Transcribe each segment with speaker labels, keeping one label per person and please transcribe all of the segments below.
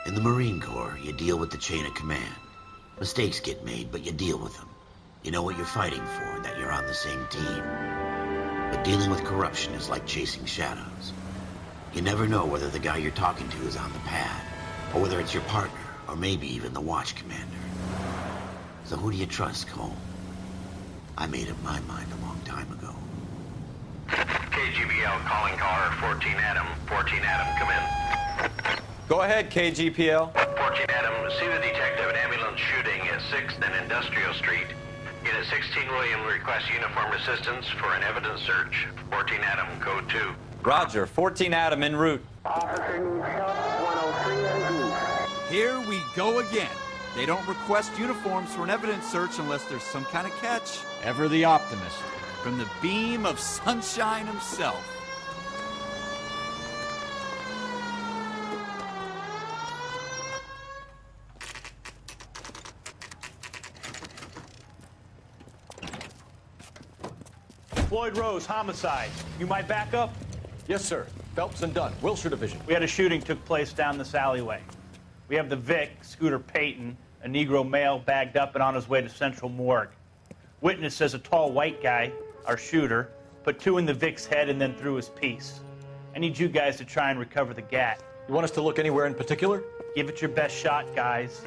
Speaker 1: In the Marine Corps, you deal with the chain of command. Mistakes get made, but you deal with them. You know what you're fighting for and that you're on the same team. But dealing with corruption is like chasing shadows. You never know whether the guy you're talking to is on the pad, or whether it's your partner, or maybe even the watch commander. So who do you trust, Cole? I made up my mind a long time ago.
Speaker 2: KGBL calling caller 14 Adam. 14 Adam, come in.
Speaker 3: Go ahead, KGPL.
Speaker 2: 14 Adam, see the detective at ambulance shooting at 6th and Industrial Street. Unit 16 William requests uniform assistance for an evidence search. 14 Adam, code 2.
Speaker 3: Roger, 14 Adam en route.
Speaker 4: Officer needs help, 103
Speaker 5: Here we go again. They don't request uniforms for an evidence search unless there's some kind of catch.
Speaker 6: Ever the optimist.
Speaker 5: From the beam of sunshine himself.
Speaker 7: Floyd Rose, homicide. You might back up?
Speaker 6: Yes, sir. Phelps and Dunn, Wilshire Division.
Speaker 7: We had a shooting took place down this alleyway. We have the Vic, Scooter Payton, a Negro male bagged up and on his way to Central Morgue. Witness says a tall white guy, our shooter, put 2 in the Vic's head and then threw his piece. I need you guys to try and recover the gat.
Speaker 6: You want us to look anywhere in particular?
Speaker 7: Give it your best shot, guys.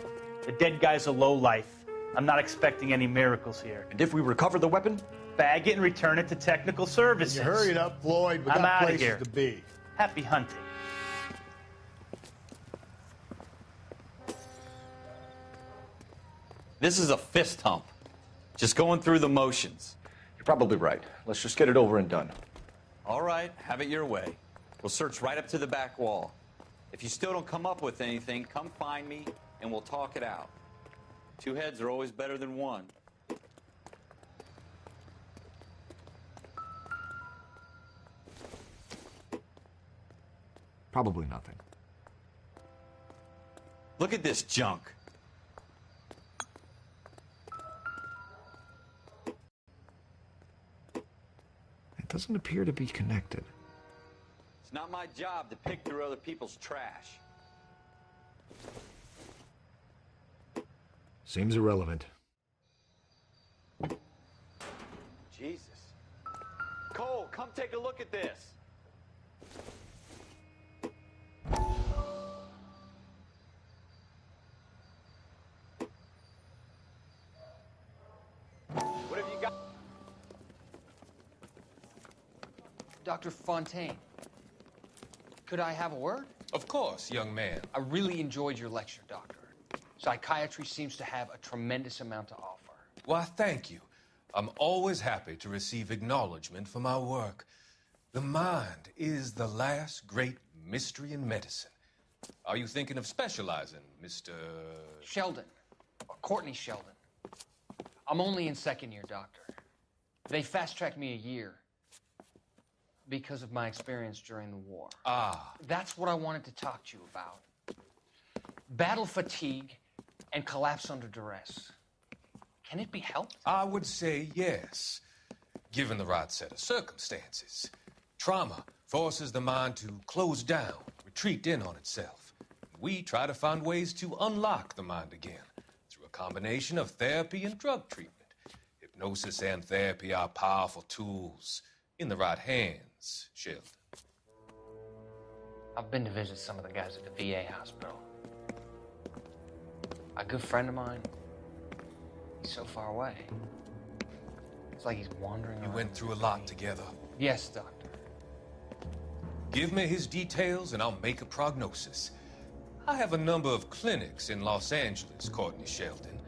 Speaker 7: The dead guy's a lowlife. I'm not expecting any miracles here.
Speaker 6: And if we recover the weapon?
Speaker 7: Bag it and return it to technical services.
Speaker 8: You hurry it up, Floyd. We
Speaker 7: I'm
Speaker 8: got
Speaker 7: outta
Speaker 8: places
Speaker 7: here.
Speaker 8: to be.
Speaker 7: Happy hunting.
Speaker 3: This is a fist hump. Just going through the motions.
Speaker 6: You're probably right. Let's just get it over and done.
Speaker 3: All right, have it your way. We'll search right up to the back wall. If you still don't come up with anything, come find me and we'll talk it out. 2 heads are always better than 1.
Speaker 6: Probably nothing.
Speaker 3: Look at this junk.
Speaker 6: It doesn't appear to be connected.
Speaker 3: It's not my job to pick through other people's trash.
Speaker 6: Seems irrelevant.
Speaker 3: Jesus. Cole, come take a look at this. What have you got?
Speaker 9: Dr. Fontaine, could I have a word?
Speaker 10: Of course, young man.
Speaker 9: I really enjoyed your lecture, Doctor. Psychiatry seems to have a tremendous amount to offer.
Speaker 10: Why, thank you. I'm always happy to receive acknowledgement for my work. The mind is the last great mystery in medicine. Are you thinking of specializing, Mr.
Speaker 9: Sheldon, or Courtney Sheldon. I'm only in 2nd year, Doctor. They fast-tracked me a year because of my experience during the war.
Speaker 10: Ah.
Speaker 9: That's what I wanted to talk to you about. Battle fatigue and collapse under duress. Can it be helped?
Speaker 10: I would say yes, given the right set of circumstances. Trauma forces the mind to close down, retreat in on itself. We try to find ways to unlock the mind again through a combination of therapy and drug treatment. Hypnosis and therapy are powerful tools in the right hands, Sheldon.
Speaker 9: I've been to visit some of the guys at the VA hospital. A good friend of mine, he's so far away. It's like he's wandering around.
Speaker 10: You went through a lot together.
Speaker 9: Yes, Doctor.
Speaker 10: Give me his details and I'll make a prognosis. I have a number of clinics in Los Angeles, Courtney Sheldon,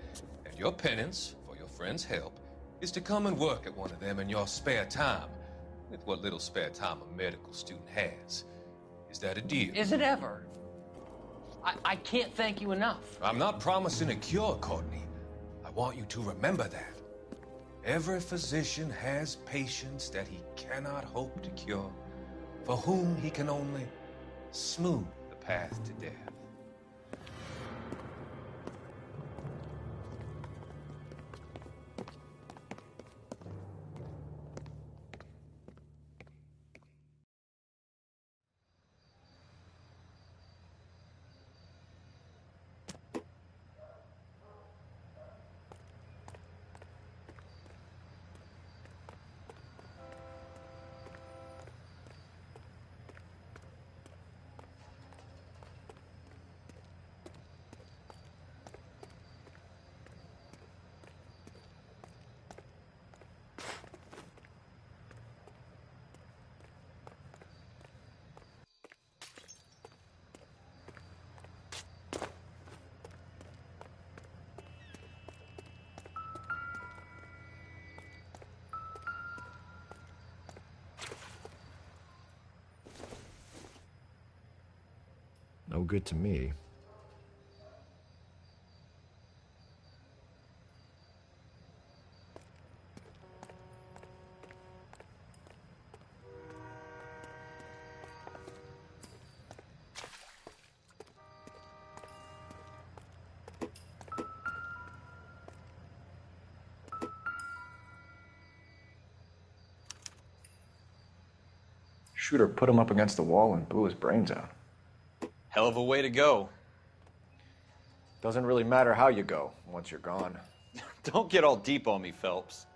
Speaker 10: and your penance, for your friend's help, is to come and work at one of them in your spare time, with what little spare time a medical student has. Is that a deal?
Speaker 9: Is it ever? I can't thank you enough.
Speaker 10: I'm not promising a cure, Courtney. I want you to remember that. Every physician has patients that he cannot hope to cure, for whom he can only smooth the path to death.
Speaker 6: No good to me. Shooter put him up against the wall and blew his brains out.
Speaker 3: Hell of a way to go.
Speaker 6: Doesn't really matter how you go once you're gone.
Speaker 3: Don't get all deep on me, Phelps.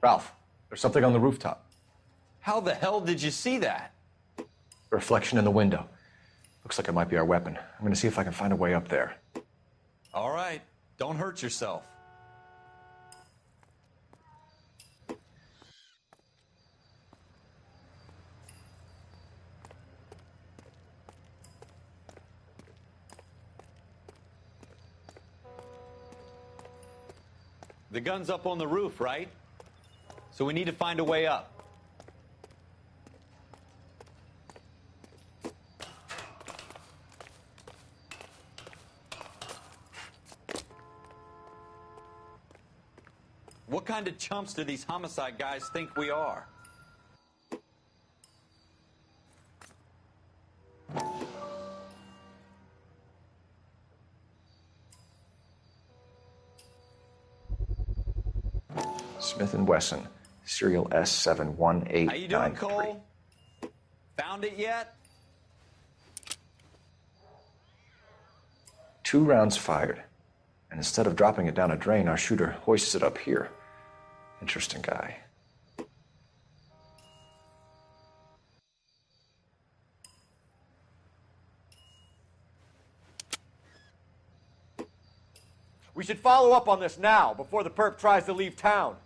Speaker 6: Ralph, there's something on the rooftop.
Speaker 3: How the hell did you see that?
Speaker 6: A reflection in the window. Looks like it might be our weapon. I'm gonna see if I can find a way up there.
Speaker 3: All right, don't hurt yourself. The gun's up on the roof, right? So we need to find a way up. What kind of chumps do these homicide guys think we are?
Speaker 6: Smith & Wesson, serial S71893.
Speaker 3: How you doing, Cole? Found it yet?
Speaker 6: 2 rounds fired. And instead of dropping it down a drain, our shooter hoists it up here. Interesting guy.
Speaker 8: We should follow up on this now, before the perp tries to leave town.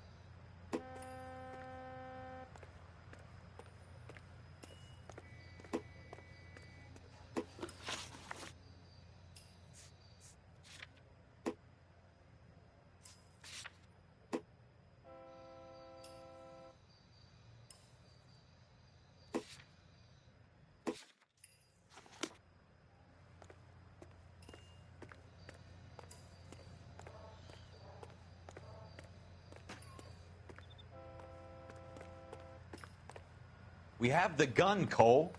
Speaker 3: We have the gun, Cole.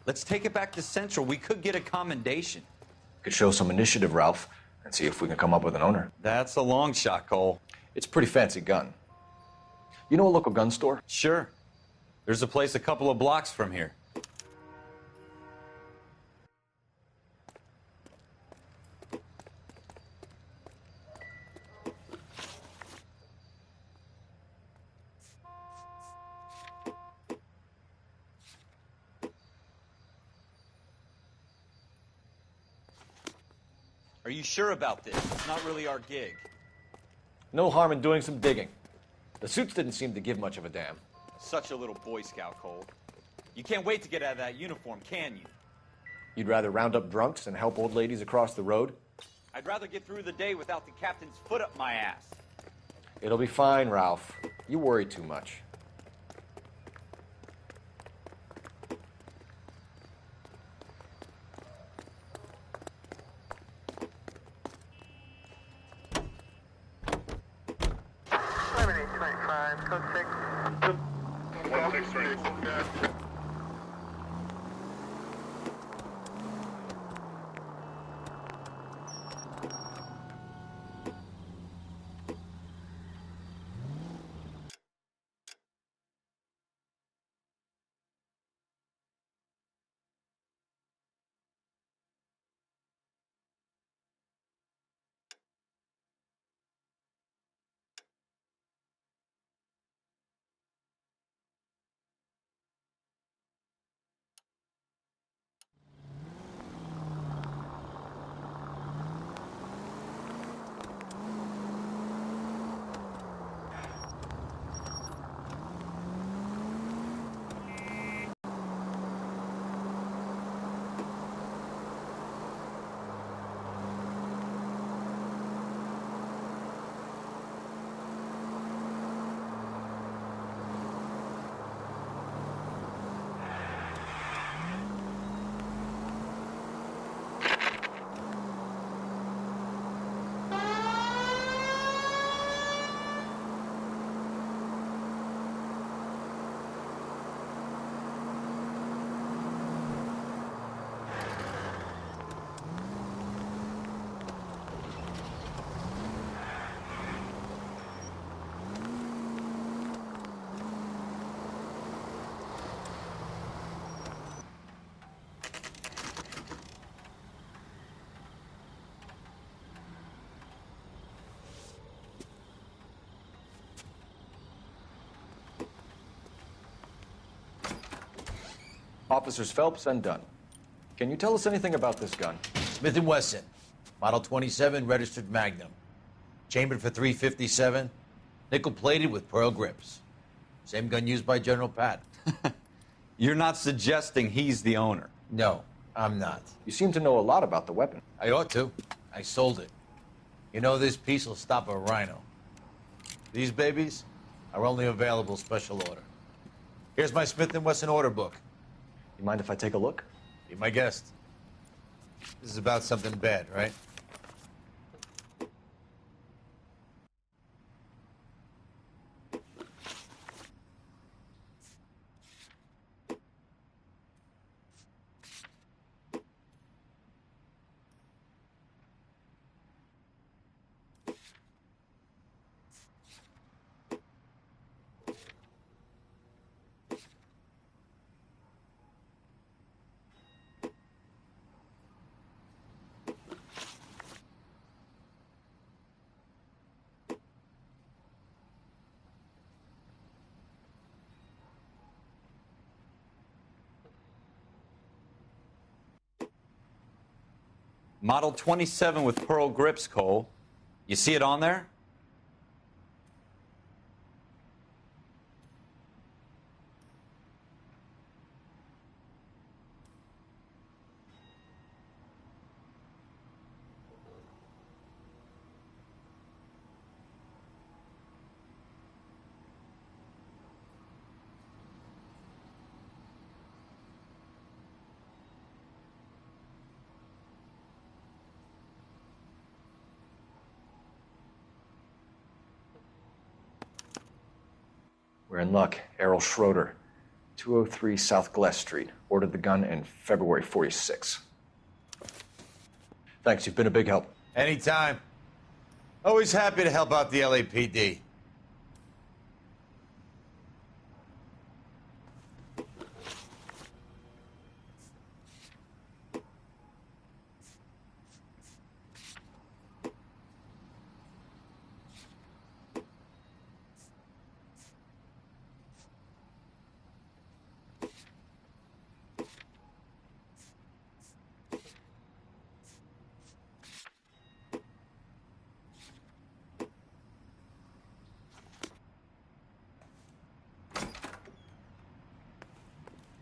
Speaker 3: Let's take it back to Central. We could get a commendation.
Speaker 6: Could show some initiative, Ralph, and see if we can come up with an owner.
Speaker 3: That's a long shot, Cole.
Speaker 6: It's a pretty fancy gun. You know a local gun store?
Speaker 3: Sure. There's a place a couple of blocks from here. Are you sure about this? It's not really our gig.
Speaker 6: No harm in doing some digging. The suits didn't seem to give much of a damn.
Speaker 3: Such a little Boy Scout, Cole. You can't wait to get out of that uniform, can you?
Speaker 6: You'd rather round up drunks than help old ladies across the road?
Speaker 3: I'd rather get through the day without the captain's foot up my ass.
Speaker 6: It'll be fine, Ralph. You worry too much.
Speaker 4: Code 6. 163.
Speaker 6: Officers Phelps and Dunn. Can you tell us anything about this gun?
Speaker 11: Smith & Wesson, Model 27, registered Magnum. Chambered for .357, nickel-plated with pearl grips. Same gun used by General Pat.
Speaker 3: You're not suggesting he's the owner?
Speaker 11: No, I'm not.
Speaker 6: You seem to know a lot about the weapon.
Speaker 11: I ought to. I sold it. You know, this piece will stop a rhino. These babies are only available special order. Here's my Smith & Wesson order book.
Speaker 6: You mind if I take a look?
Speaker 11: Be my guest. This is about something bad, right?
Speaker 3: Model 27 with pearl grips, Cole. You see it on there?
Speaker 6: We're in luck. Errol Schroeder. 203 South Glass Street. Ordered the gun in February 46. Thanks, you've been a big help.
Speaker 11: Anytime. Always happy to help out the LAPD.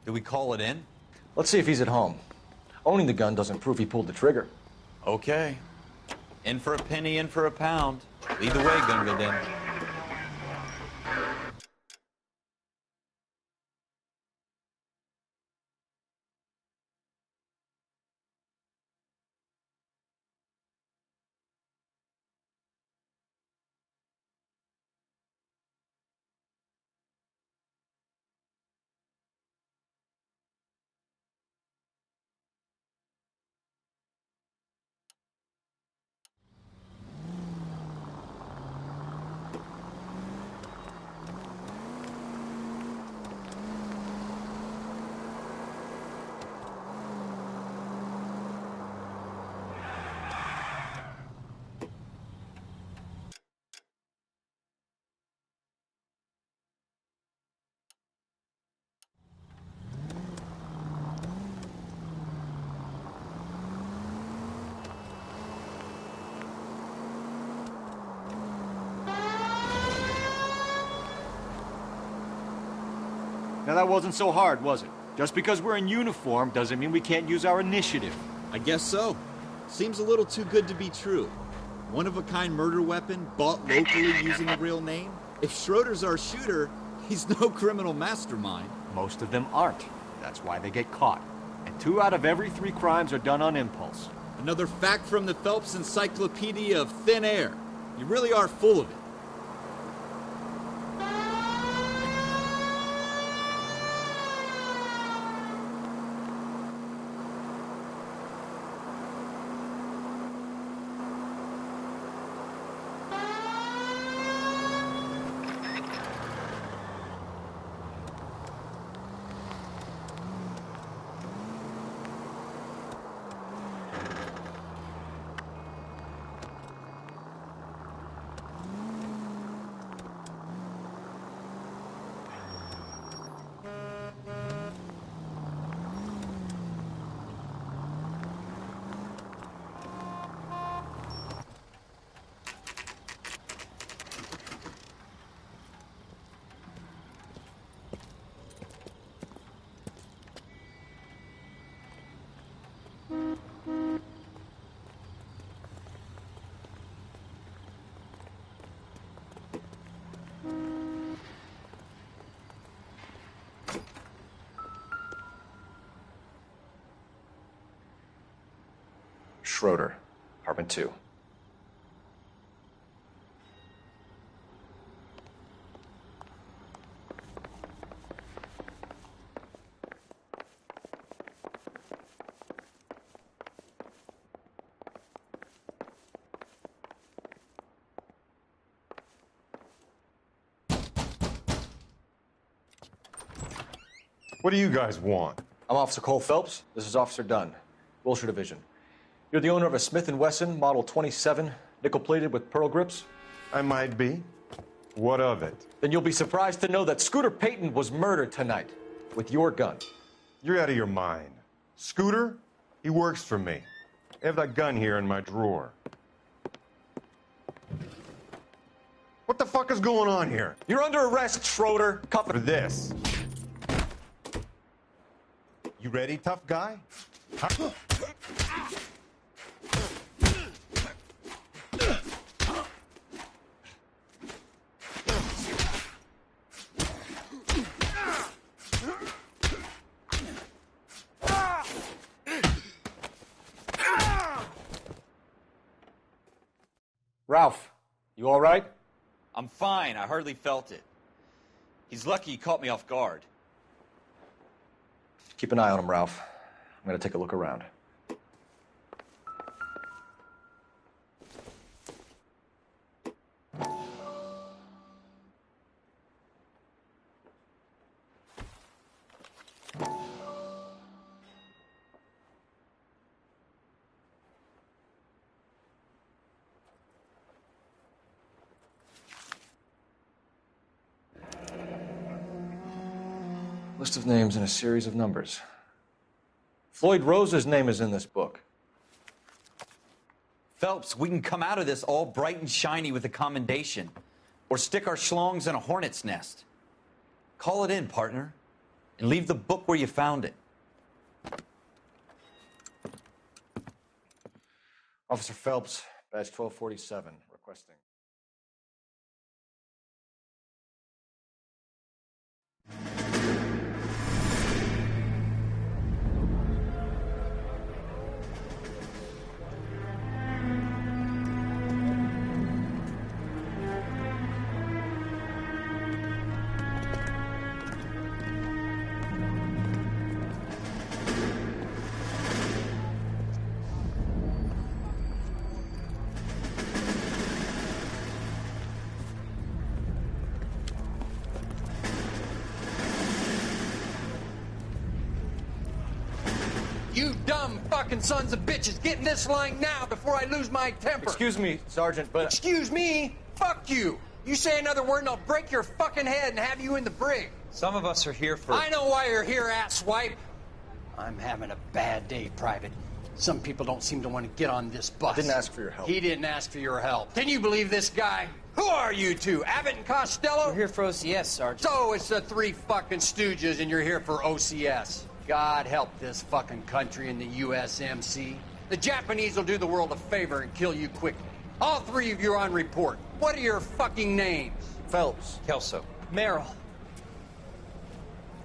Speaker 3: Do we call it in?
Speaker 6: Let's see if he's at home. Owning the gun doesn't prove he pulled the trigger.
Speaker 3: Okay. In for a penny, in for a pound. Lead the way, Gunga Din.
Speaker 5: Now that wasn't so hard, was it? Just because we're in uniform doesn't mean we can't use our initiative.
Speaker 12: I guess so. Seems a little too good to be true. One-of-a-kind murder weapon bought locally using a real name? If Schroeder's our shooter, he's no criminal mastermind.
Speaker 5: Most of them aren't. That's why they get caught. And 2 out of every 3 crimes are done on impulse.
Speaker 12: Another fact from the Phelps Encyclopedia of Thin Air. You really are full of it.
Speaker 6: Schroeder, apartment 2.
Speaker 13: What do you guys want?
Speaker 6: I'm Officer Cole Phelps. This is Officer Dunn, Wilshire Division. You're the owner of a Smith & Wesson Model 27, nickel-plated with pearl grips?
Speaker 13: I might be. What of it?
Speaker 6: Then you'll be surprised to know that Scooter Payton was murdered tonight with your gun.
Speaker 13: You're out of your mind. Scooter? He works for me. I have that gun here in my drawer. What the fuck is going on here?
Speaker 6: You're under arrest, Schroeder.
Speaker 13: For this. You ready, tough guy? Huh?
Speaker 6: Ralph, you all right?
Speaker 3: I'm fine. I hardly felt it. He's lucky he caught me off guard.
Speaker 6: Keep an eye on him, Ralph. I'm going to take a look around. List of names and a series of numbers. Floyd Rose's name is in this book.
Speaker 3: Phelps, we can come out of this all bright and shiny with a commendation. Or stick our schlongs in a hornet's nest. Call it in, partner. And leave the book where you found it.
Speaker 6: Officer Phelps, badge 1247, requesting.
Speaker 14: You dumb fucking sons of bitches, get in this line now before I lose my temper.
Speaker 6: Excuse me, Sergeant, but...
Speaker 14: Excuse me? Fuck you. You say another word and I'll break your fucking head and have you in the brig.
Speaker 3: Some of us are here for...
Speaker 14: I know why you're here, asswipe.
Speaker 9: I'm having a bad day, Private. Some people don't seem to want to get on this bus.
Speaker 6: I didn't ask for your help.
Speaker 14: He didn't ask for your help. Can you believe this guy? Who are you two? Abbott and Costello?
Speaker 9: We're here for OCS, Sergeant.
Speaker 14: So it's the three fucking stooges and you're here for OCS. God help this fucking country and the USMC. The Japanese will do the world a favor and kill you quickly. All three of you are on report. What are your fucking names?
Speaker 6: Phelps.
Speaker 3: Kelso.
Speaker 9: Merrill.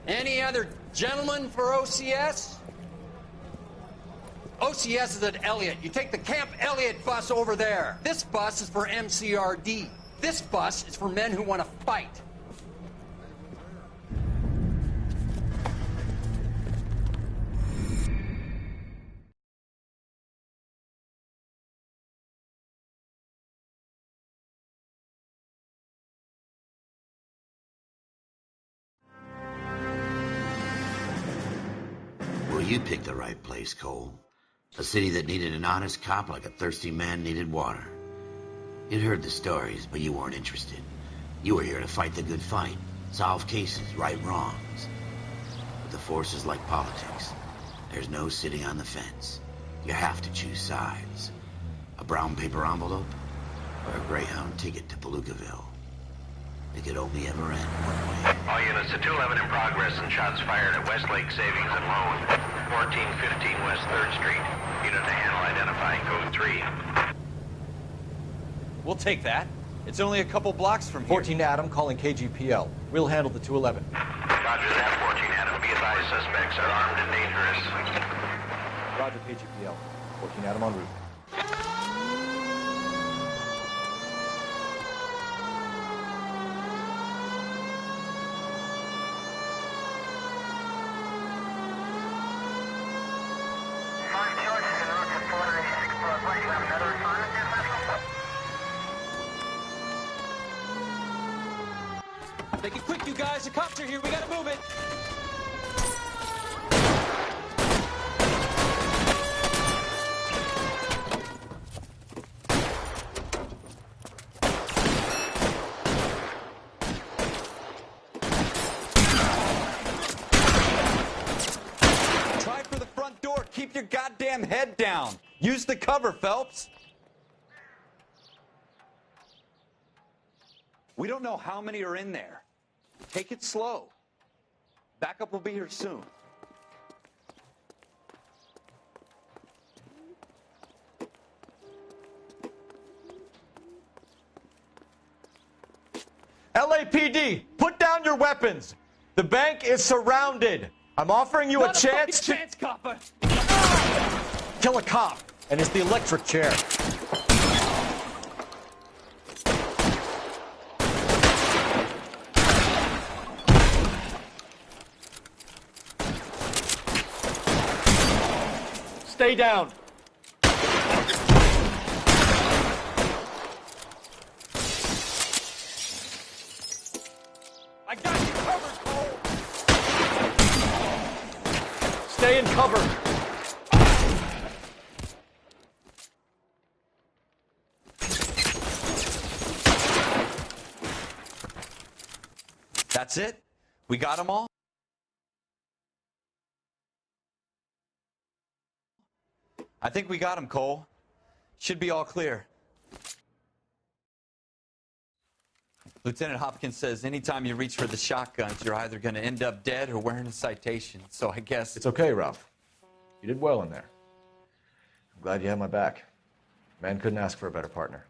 Speaker 14: Any other gentlemen for OCS? OCS is at Elliott. You take the Camp Elliott bus over there. This bus is for MCRD. This bus is for men who want to fight.
Speaker 1: Well, you picked the right place, Cole. A city that needed an honest cop like a thirsty man needed water. You'd heard the stories, but you weren't interested. You were here to fight the good fight, solve cases, right wrongs. But the force is like politics. There's no sitting on the fence. You have to choose sides. A brown paper envelope or a Greyhound ticket to Palookaville. It could only ever end one way.
Speaker 2: All units to 211 in progress and shots fired at Westlake Savings and Loan, 1415 West 3rd Street. Unit to handle identifying code 3.
Speaker 3: We'll take that. It's only a couple blocks from here.
Speaker 6: 14 Adam calling KGPL. We'll handle the 211.
Speaker 2: Roger that, 14 Adam. Be advised, suspects are armed and dangerous.
Speaker 6: Roger, KGPL. 14 Adam en route.
Speaker 14: Make it quick, you guys. The cops are here. We gotta move it.
Speaker 3: Try for the front door. Keep your goddamn head down. Use the cover, Phelps. We don't know how many are in there. Take it slow. Backup will be here soon.
Speaker 8: LAPD, put down your weapons. The bank is surrounded. I'm offering you a chance to
Speaker 14: copper.
Speaker 6: Kill a cop, and it's the electric chair.
Speaker 8: stay down.
Speaker 7: I got you covered, Cole.
Speaker 8: Stay in cover.
Speaker 3: That's it? We got them all? I think we got them, Cole. Should be all clear. Lieutenant Hopkins says anytime you reach for the shotguns, you're either going to end up dead or wearing a citation. So I guess...
Speaker 6: It's okay, Ralph. You did well in there. I'm glad you had my back. Man couldn't ask for a better partner.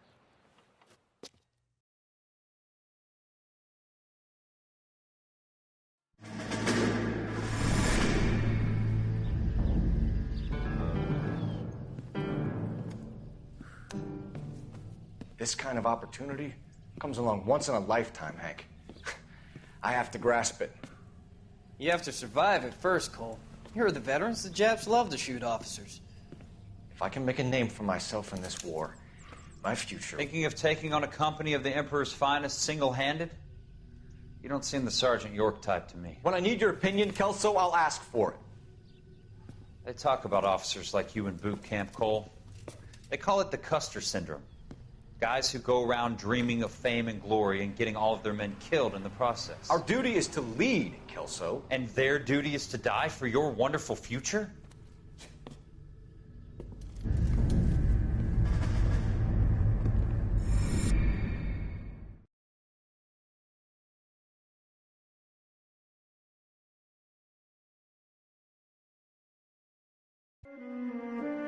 Speaker 6: This kind of opportunity comes along once in a lifetime, Hank. I have to grasp it.
Speaker 15: You have to survive it first, Cole. Here are the veterans. The Japs love to shoot officers.
Speaker 6: If I can make a name for myself in this war, my future...
Speaker 5: Thinking of taking on a company of the Emperor's finest single-handed? You don't seem the Sergeant York type to me.
Speaker 6: When I need your opinion, Kelso, I'll ask for it.
Speaker 5: They talk about officers like you in boot camp, Cole. They call it the Custer Syndrome. Guys who go around dreaming of fame and glory and getting all of their men killed in the process.
Speaker 6: Our duty is to lead, Kelso.
Speaker 5: And their duty is to die for your wonderful future?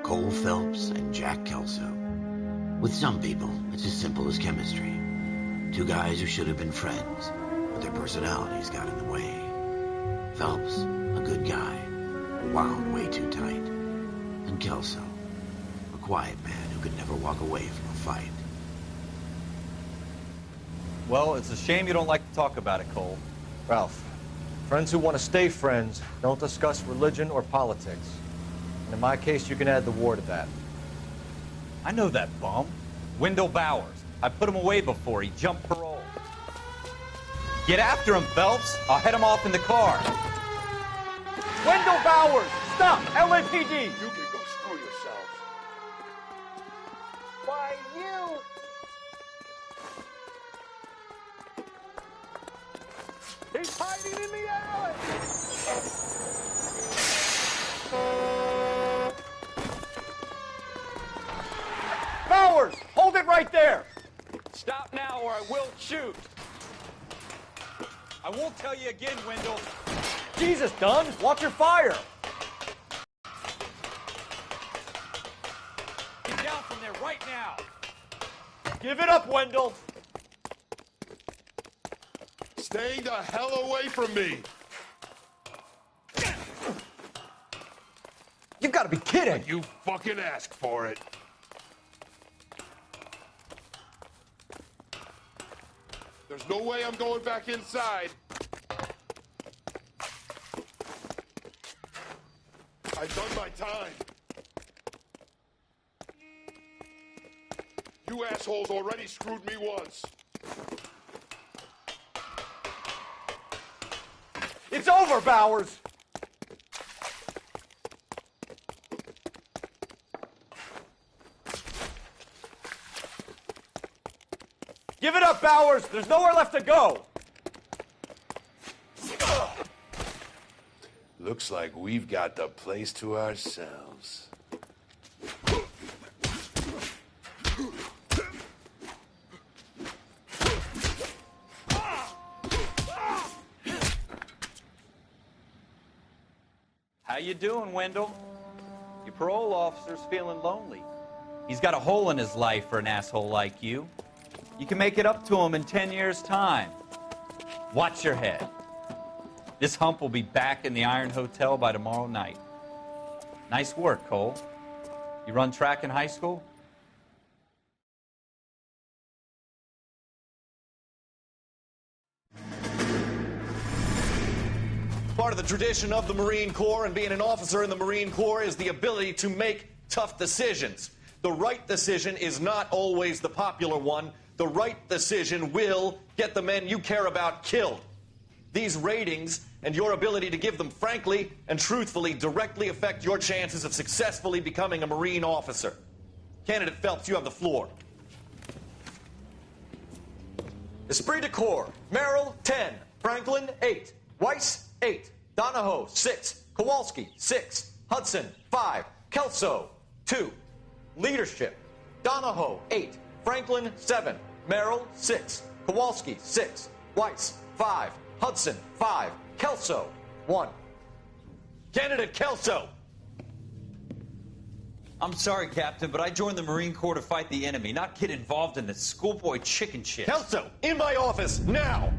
Speaker 1: Cole Phelps and Jack Kelso. With some people, it's as simple as chemistry. Two guys who should have been friends, but their personalities got in the way. Phelps, a good guy, wound way too tight. And Kelso, a quiet man who could never walk away from a fight.
Speaker 5: Well, it's a shame you don't like to talk about it, Cole.
Speaker 6: Ralph, friends who want to stay friends don't discuss religion or politics. And in my case, you can add the war to that.
Speaker 5: I know that bum. Wendell Bowers. I put him away before. He jumped parole. Get after him, Phelps. I'll head him off in the car.
Speaker 8: Wendell Bowers! Stop! LAPD!
Speaker 16: You can go screw yourself.
Speaker 8: Why, you... He's hiding in the alley! Bowers! Hold it right there!
Speaker 7: Stop now or I will shoot.
Speaker 5: I won't tell you again, Wendell.
Speaker 8: Jesus, Dunn! Watch your fire!
Speaker 5: Get down from there right now.
Speaker 8: Give it up, Wendell!
Speaker 16: Staying the hell away from me!
Speaker 8: You've got to be kidding!
Speaker 16: You fucking asked for it. There's no way I'm going back inside. I've done my time. You assholes already screwed me once.
Speaker 8: It's over, Bowers! Give it up, Bowers! There's nowhere left to go!
Speaker 16: Looks like we've got the place to ourselves.
Speaker 5: How you doing, Wendell? Your parole officer's feeling lonely. He's got a hole in his life for an asshole like you. You can make it up to him in 10 years' time. Watch your head. This hump will be back in the Iron Hotel by tomorrow night. Nice work, Cole. You run track in high school?
Speaker 8: Part of the tradition of the Marine Corps and being an officer in the Marine Corps is the ability to make tough decisions. The right decision is not always the popular one. The right decision will get the men you care about killed. These ratings and your ability to give them frankly and truthfully directly affect your chances of successfully becoming a Marine officer. Candidate Phelps, you have the floor. Esprit de Corps, Merrill, 10. Franklin, 8. Weiss, 8. Donahoe, 6. Kowalski, 6. Hudson, 5. Kelso, 2. Leadership, Donahoe, 8. Franklin, 7. Merrill, 6. Kowalski, 6. Weiss, 5. Hudson, 5. Kelso, 1. Candidate Kelso!
Speaker 5: I'm sorry, Captain, but I joined the Marine Corps to fight the enemy, not get involved in this schoolboy chicken shit.
Speaker 8: Kelso, in my office, now!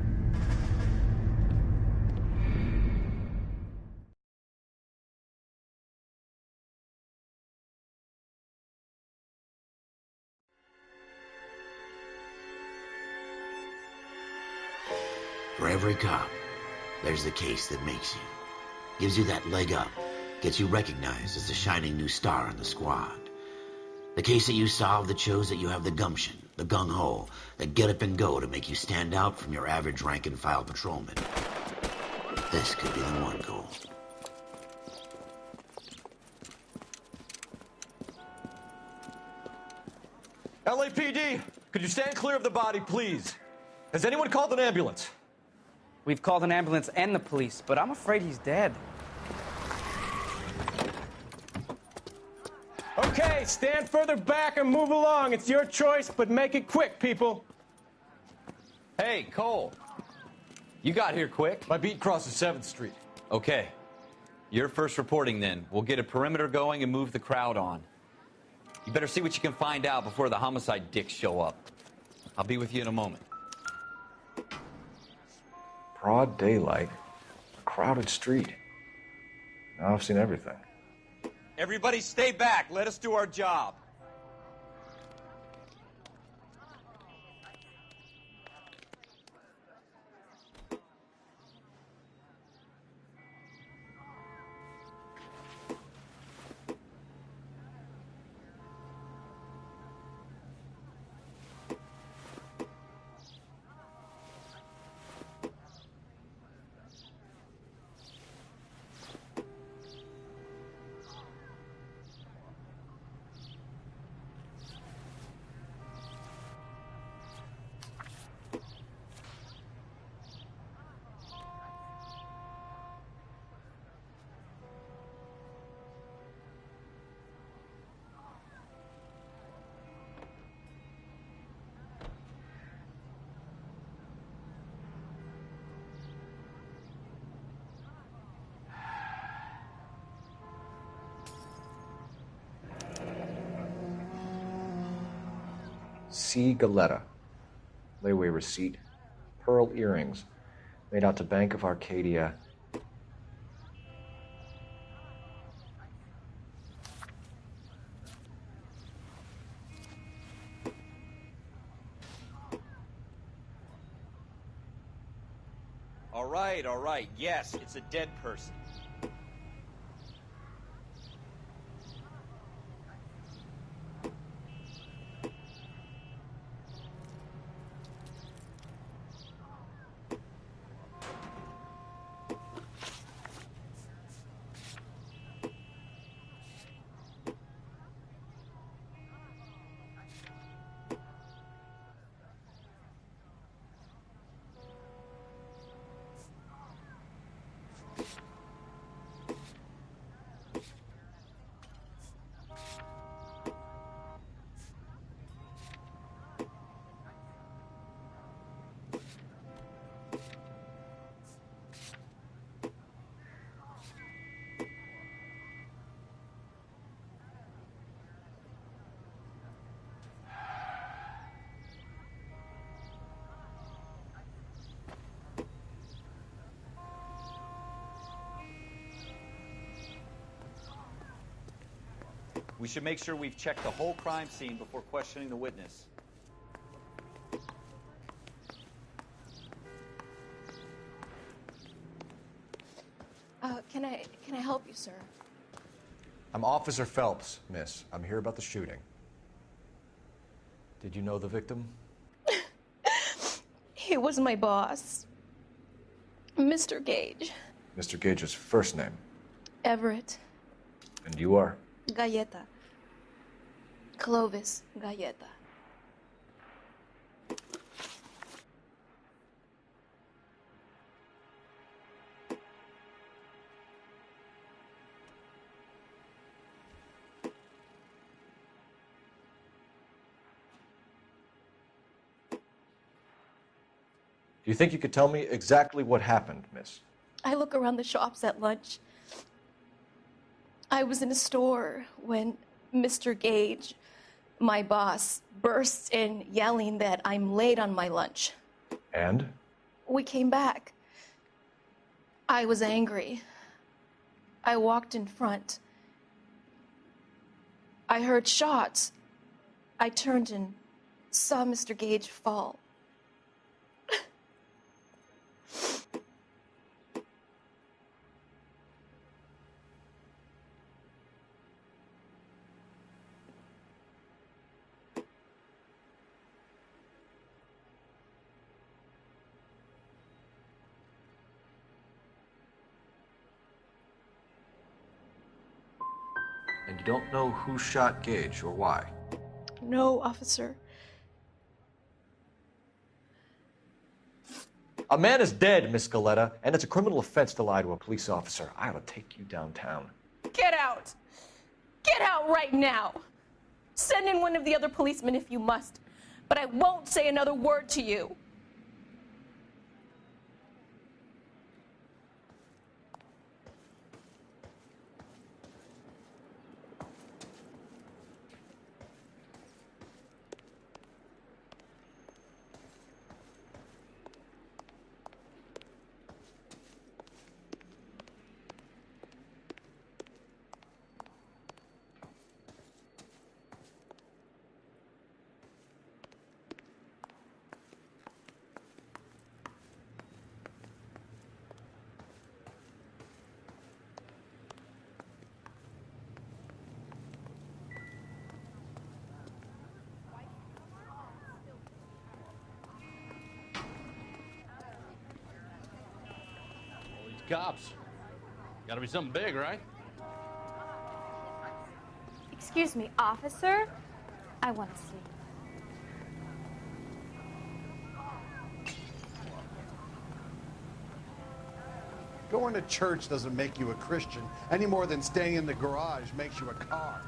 Speaker 1: For every cop, there's the case that makes you. Gives you that leg up. Gets you recognized as the shining new star in the squad. The case that you solve that shows that you have the gumption, the gung-ho, that get up and go to make you stand out from your average rank-and-file patrolman. This could be the one, Cole.
Speaker 6: LAPD, could you stand clear of the body, please? Has anyone called an ambulance?
Speaker 17: We've called an ambulance and the police, but I'm afraid he's dead.
Speaker 18: Okay, stand further back and move along. It's your choice, but make it quick, people.
Speaker 5: Hey, Cole. You got here quick.
Speaker 6: My beat crosses 7th Street.
Speaker 5: Okay. You're first reporting then. We'll get a perimeter going and move the crowd on. You better see what you can find out before the homicide dicks show up. I'll be with you in a moment.
Speaker 6: Broad daylight, a crowded street. Now I've seen everything.
Speaker 5: Everybody stay back. Let us do our job.
Speaker 6: C. Galetta. Layaway receipt. Pearl earrings. Made out to Bank of Arcadia.
Speaker 5: All right. Yes, it's a dead person. We should make sure we've checked the whole crime scene before questioning the witness.
Speaker 19: sir?
Speaker 6: I'm Officer Phelps, miss. I'm here about the shooting. Did you know the victim?
Speaker 19: He was my boss, Mr. Gage.
Speaker 6: Mr. Gage's first name.
Speaker 19: Everett.
Speaker 6: And you are?
Speaker 19: Galleta. Clovis Galleta.
Speaker 6: Do you think you could tell me exactly what happened, miss?
Speaker 19: I look around the shops at lunch. I was in a store when Mr. Gage, my boss, bursts in yelling that I'm late on my lunch.
Speaker 6: And?
Speaker 19: We came back. I was angry. I walked in front. I heard shots. I turned and saw Mr. Gage fall.
Speaker 6: And you don't know who shot Gage or why?
Speaker 19: No, officer.
Speaker 6: A man is dead, Miss Galleta, and it's a criminal offense to lie to a police officer. I ought to take you downtown.
Speaker 19: Get out! Get out right now! Send in one of the other policemen if you must, but I won't say another word to you.
Speaker 20: Cops. Gotta be something big, right?
Speaker 21: Excuse me, officer? I want to sleep.
Speaker 22: Going to church doesn't make you a Christian any more than staying in the garage makes you a car.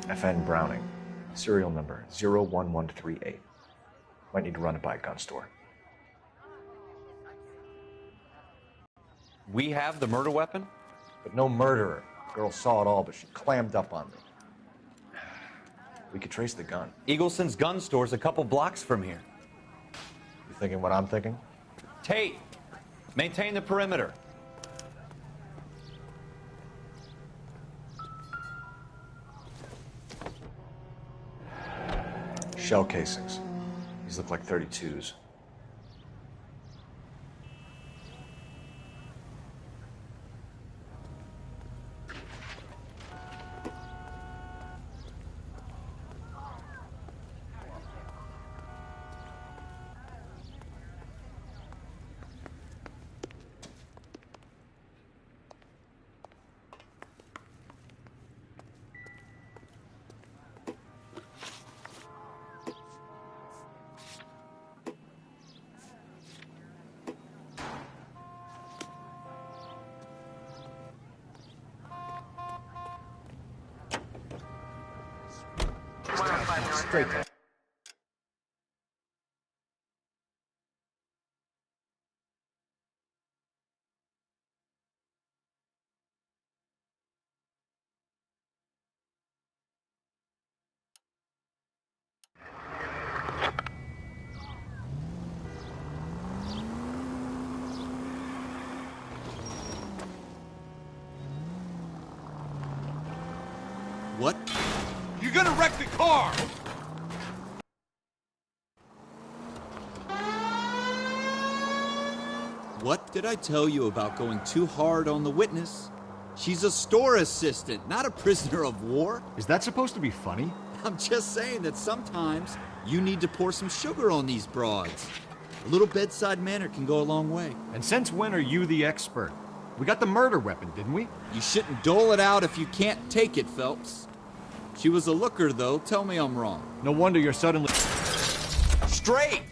Speaker 6: FN Browning, serial number 01138. Might need to run it by a gun store.
Speaker 5: We have the murder weapon?
Speaker 6: But no murderer. Girl saw it all, but she clammed up on me. We could trace the gun.
Speaker 5: Eagleson's gun store's a couple blocks from here.
Speaker 6: You thinking what I'm thinking?
Speaker 5: Tate, maintain the perimeter.
Speaker 6: Shell casings. These look like 32s. Straight there.
Speaker 12: What?
Speaker 20: You
Speaker 4: gonna wreck the car!
Speaker 12: What did I tell you about going too hard on the witness? She's a store assistant, not a prisoner of war.
Speaker 6: Is that supposed to be funny?
Speaker 12: I'm just saying that sometimes you need to pour some sugar on these broads. A little bedside manner can go a long way.
Speaker 6: And since when are you the expert? We got the murder weapon, didn't we?
Speaker 12: You shouldn't dole it out if you can't take it, Phelps. She was a looker, though. Tell me I'm wrong.
Speaker 6: No wonder you're suddenly...
Speaker 8: Straight!